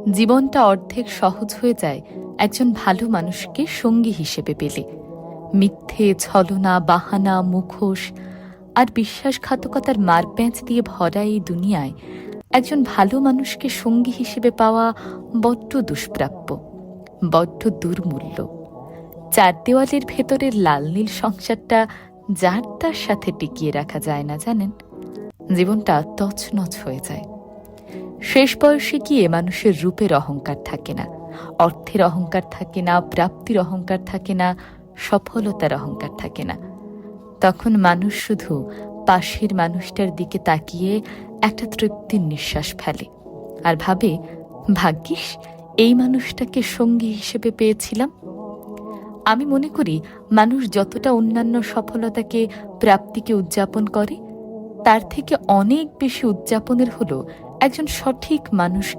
জীবনটা অর্ধেক সহজ হয়ে যায় একজন ভালো মানুষকে সঙ্গী হিসেবে পেলে। মিথ্যে, ছলনা, বাহানা, মুখোশ আর বিশ্বাসঘাতকতার মারপ্যাঁচ দিয়ে ভরা এই দুনিয়ায় একজন ভালো মানুষকে সঙ্গী হিসেবে পাওয়া বড্ড দুষ্প্রাপ্য, বড্ড দুর্মূল্য। চার দেওয়ালের ভেতরের লাল নীল সংসারটা যার তার সাথে টিকিয়ে রাখা যায় না, জানেন। জীবনটা তছনছ হয়ে যায়। শেষ বয়সে গিয়ে মানুষের রূপের অহংকার থাকে না, অর্থের অহংকার থাকে না, প্রাপ্তির অহংকার থাকে না, সফলতার অহংকার থাকে না। তখন মানুষ শুধু পাশের মানুষটার দিকে তাকিয়ে একটা তৃপ্তির নিঃশ্বাস ফেলে আর ভাবে, ভাগ্যিস এই মানুষটাকে সঙ্গী হিসেবে পেয়েছিলাম। আমি মনে করি মানুষ যতটা অন্যান্য সফলতাকে, প্রাপ্তিকে উদযাপন করে, তার থেকে অনেক বেশি উদযাপনের হলো একজন সঠিক মানুষ